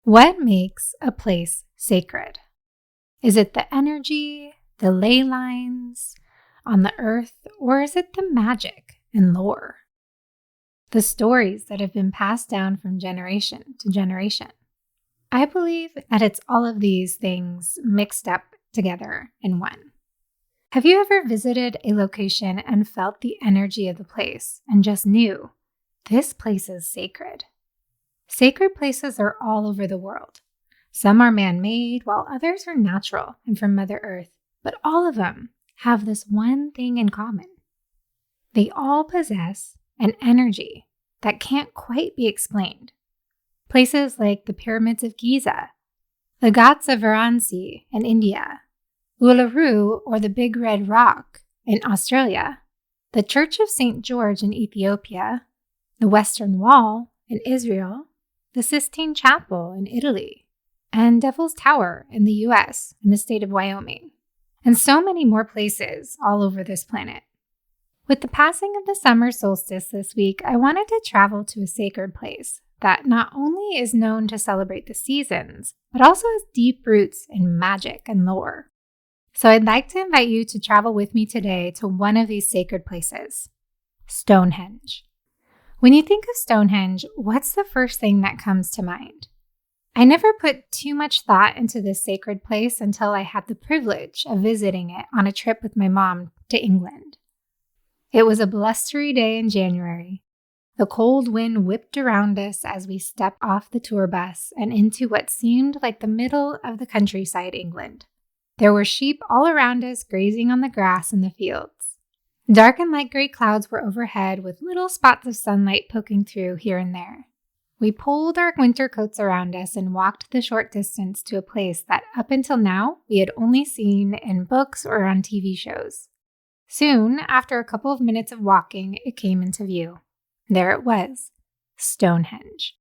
What makes a place sacred? Is it the energy, the ley lines on the earth, or is it the magic and lore? The stories that have been passed down from generation to generation. I believe that it's all of these things mixed up together in one. Have you ever visited a location and felt the energy of the place and just knew this place is sacred? Sacred places are all over the world. Some are man-made, while others are natural and from Mother Earth, but all of them have this one thing in common. They all possess an energy that can't quite be explained. Places like the Pyramids of Giza, the Ghats of Varanasi in India, Uluru or the Big Red Rock in Australia, the Church of St. George in Ethiopia, the Western Wall in Israel, the Sistine Chapel in Italy, and Devil's Tower in the US and the state of Wyoming, and so many more places all over this planet. With the passing of the summer solstice this week, I wanted to travel to a sacred place that not only is known to celebrate the seasons, but also has deep roots in magic and lore. So I'd like to invite you to travel with me today to one of these sacred places, Stonehenge. When you think of Stonehenge, what's the first thing that comes to mind? I never put too much thought into this sacred place until I had the privilege of visiting it on a trip with my mom to England. It was a blustery day in January. The cold wind whipped around us as we stepped off the tour bus and into what seemed like the middle of the countryside England. There were sheep all around us grazing on the grass in the fields. Dark and light gray clouds were overhead with little spots of sunlight poking through here and there. We pulled our winter coats around us and walked the short distance to a place that up until now we had only seen in books or on TV shows. Soon, after a couple of minutes of walking, it came into view. There it was, Stonehenge.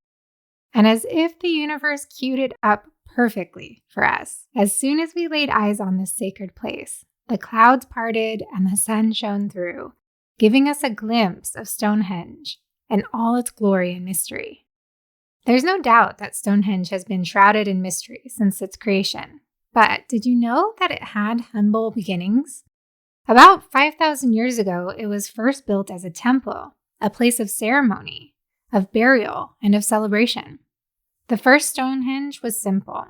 And as if the universe cued it up perfectly for us, as soon as we laid eyes on this sacred place, the clouds parted and the sun shone through, giving us a glimpse of Stonehenge and all its glory and mystery. There's no doubt that Stonehenge has been shrouded in mystery since its creation, but did you know that it had humble beginnings? About 5,000 years ago, it was first built as a temple, a place of ceremony, of burial, and of celebration. The first Stonehenge was simple.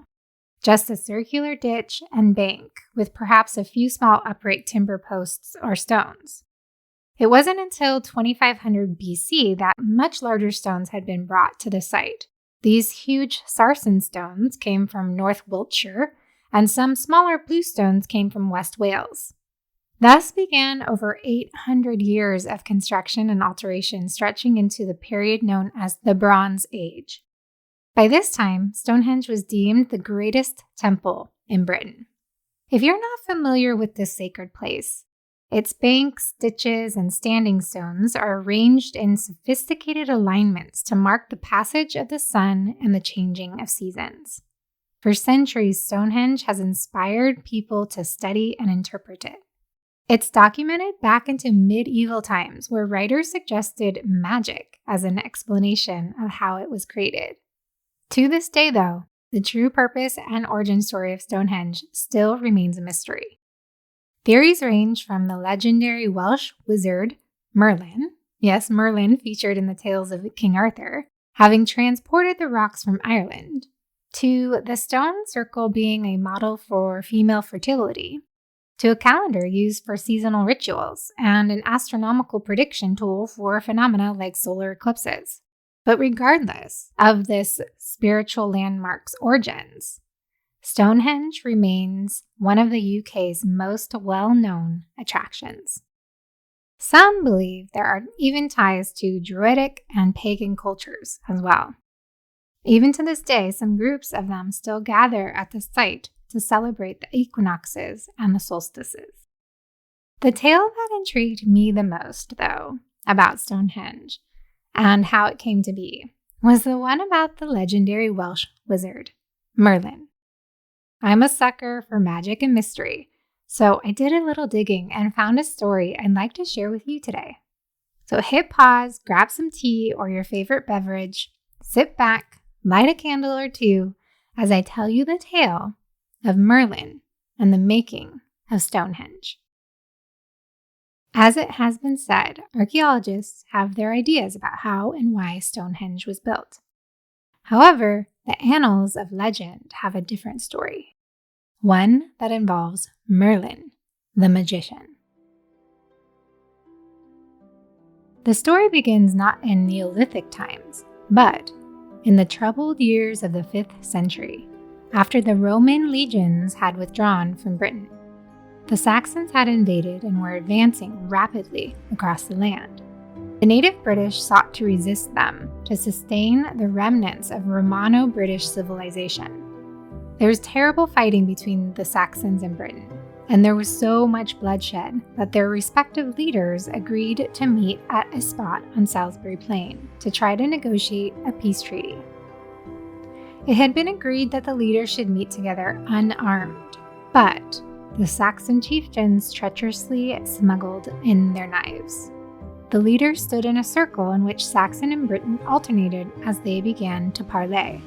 Just a circular ditch and bank with perhaps a few small upright timber posts or stones. It wasn't until 2500 BC that much larger stones had been brought to the site. These huge sarsen stones came from North Wiltshire, and some smaller blue stones came from West Wales. Thus began over 800 years of construction and alteration stretching into the period known as the Bronze Age. By this time, Stonehenge was deemed the greatest temple in Britain. If you're not familiar with this sacred place, its banks, ditches, and standing stones are arranged in sophisticated alignments to mark the passage of the sun and the changing of seasons. For centuries, Stonehenge has inspired people to study and interpret it. It's documented back into medieval times, where writers suggested magic as an explanation of how it was created. To this day, though, the true purpose and origin story of Stonehenge still remains a mystery. Theories range from the legendary Welsh wizard Merlin, yes, Merlin featured in the tales of King Arthur, having transported the rocks from Ireland, to the stone circle being a model for female fertility, to a calendar used for seasonal rituals, and an astronomical prediction tool for phenomena like solar eclipses. But regardless of this spiritual landmark's origins, Stonehenge remains one of the UK's most well-known attractions. Some believe there are even ties to Druidic and pagan cultures as well. Even to this day, some groups of them still gather at the site to celebrate the equinoxes and the solstices. The tale that intrigued me the most, though, about Stonehenge and how it came to be was the one about the legendary Welsh wizard, Merlin. I'm a sucker for magic and mystery, so I did a little digging and found a story I'd like to share with you today. So hit pause, grab some tea or your favorite beverage, sit back, light a candle or two, as I tell you the tale of Merlin and the making of Stonehenge. As it has been said, archaeologists have their ideas about how and why Stonehenge was built. However, the annals of legend have a different story, one that involves Merlin, the magician. The story begins not in Neolithic times, but in the troubled years of the 5th century, after the Roman legions had withdrawn from Britain. The Saxons had invaded and were advancing rapidly across the land. The native British sought to resist them to sustain the remnants of Romano-British civilization. There was terrible fighting between the Saxons and Britain, and there was so much bloodshed that their respective leaders agreed to meet at a spot on Salisbury Plain to try to negotiate a peace treaty. It had been agreed that the leaders should meet together unarmed, but the Saxon chieftains treacherously smuggled in their knives. The leaders stood in a circle in which Saxon and Briton alternated as they began to parley.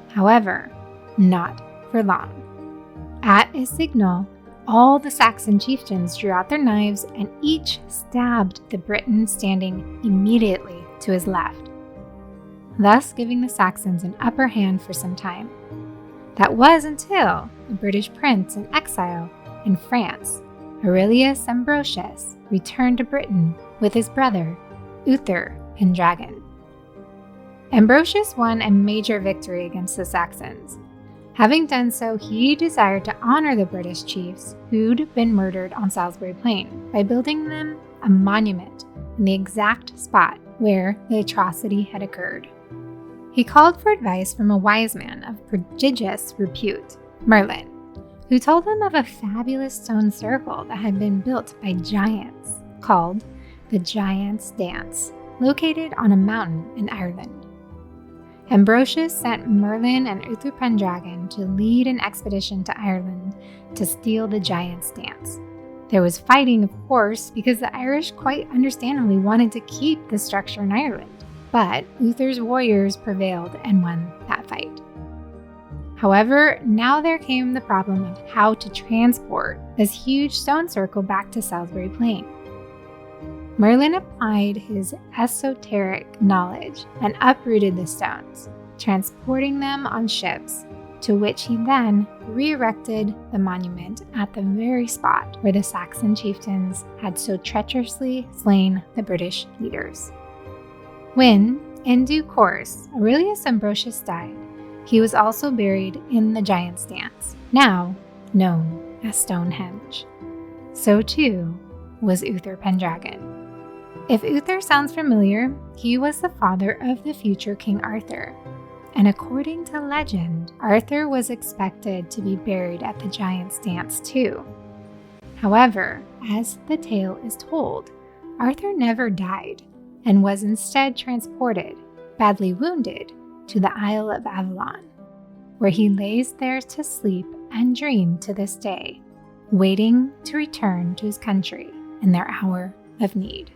However, not for long. At a signal, all the Saxon chieftains drew out their knives and each stabbed the Briton standing immediately to his left, thus giving the Saxons an upper hand for some time. That was until a British prince in exile in France, Aurelius Ambrosius, returned to Britain with his brother, Uther Pendragon. Ambrosius won a major victory against the Saxons. Having done so, he desired to honor the British chiefs who'd been murdered on Salisbury Plain by building them a monument in the exact spot where the atrocity had occurred. He called for advice from a wise man of prodigious repute, Merlin, who told him of a fabulous stone circle that had been built by giants called the Giants' Dance, located on a mountain in Ireland. Ambrosius sent Merlin and Uther Pendragon to lead an expedition to Ireland to steal the Giants' Dance. There was fighting, of course, because the Irish quite understandably wanted to keep the structure in Ireland, but Uther's warriors prevailed and won that fight. However, now there came the problem of how to transport this huge stone circle back to Salisbury Plain. Merlin applied his esoteric knowledge and uprooted the stones, transporting them on ships, to which he then re-erected the monument at the very spot where the Saxon chieftains had so treacherously slain the British leaders. When, in due course, Aurelius Ambrosius died, he was also buried in the Giants' Dance, now known as Stonehenge. So too was Uther Pendragon. If Uther sounds familiar, he was the father of the future King Arthur, and according to legend, Arthur was expected to be buried at the Giants' Dance too. However, as the tale is told, Arthur never died and was instead transported, badly wounded, to the Isle of Avalon, where he lays there to sleep and dream to this day, waiting to return to his country in their hour of need.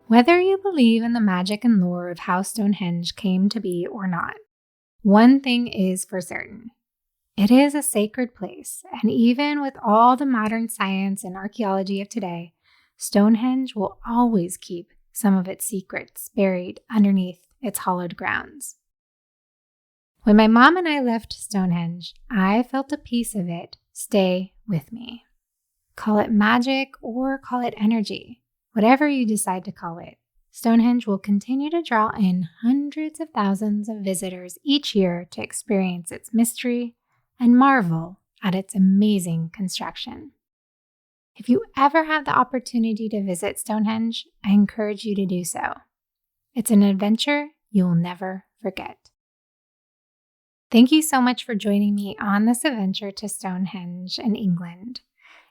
Whether you believe in the magic and lore of how Stonehenge came to be or not, one thing is for certain. It is a sacred place, and even with all the modern science and archaeology of today, Stonehenge will always keep some of its secrets buried underneath its hollowed grounds. When my mom and I left Stonehenge, I felt a piece of it stay with me. Call it magic or call it energy. Whatever you decide to call it, Stonehenge will continue to draw in hundreds of thousands of visitors each year to experience its mystery and marvel at its amazing construction. If you ever have the opportunity to visit Stonehenge, I encourage you to do so. It's an adventure you will never forget. Thank you so much for joining me on this adventure to Stonehenge in England.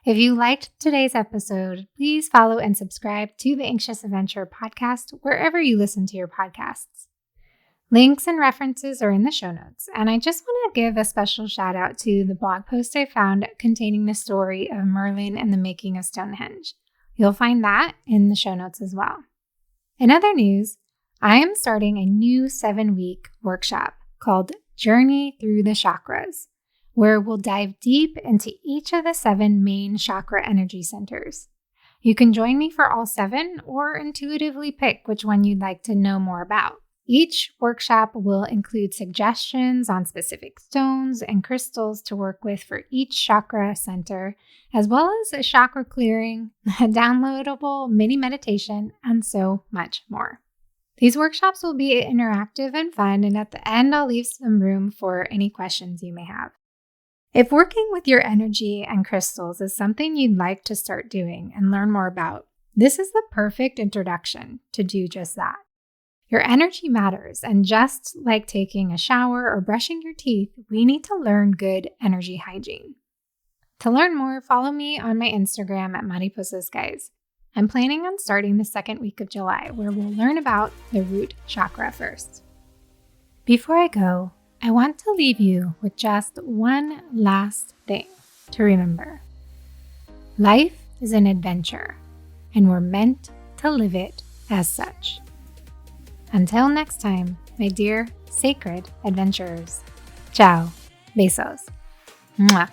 If you liked today's episode, please follow and subscribe to the Anxious Adventure podcast wherever you listen to your podcasts. Links and references are in the show notes, and I just want to give a special shout out to the blog post I found containing the story of Merlin and the making of Stonehenge. You'll find that in the show notes as well. In other news, I am starting a new 7-week workshop called Journey Through the Chakras, where we'll dive deep into each of the 7 main chakra energy centers. You can join me for all 7 or intuitively pick which one you'd like to know more about. Each workshop will include suggestions on specific stones and crystals to work with for each chakra center, as well as a chakra clearing, a downloadable mini meditation, and so much more. These workshops will be interactive and fun, and at the end, I'll leave some room for any questions you may have. If working with your energy and crystals is something you'd like to start doing and learn more about, this is the perfect introduction to do just that. Your energy matters, and just like taking a shower or brushing your teeth, we need to learn good energy hygiene. To learn more, follow me on my Instagram at Mariposas Guys. I'm planning on starting the 2nd week of July, where we'll learn about the root chakra first. Before I go, I want to leave you with just one last thing to remember. Life is an adventure, and we're meant to live it as such. Until next time, my dear sacred adventurers. Ciao. Besos. Mwah.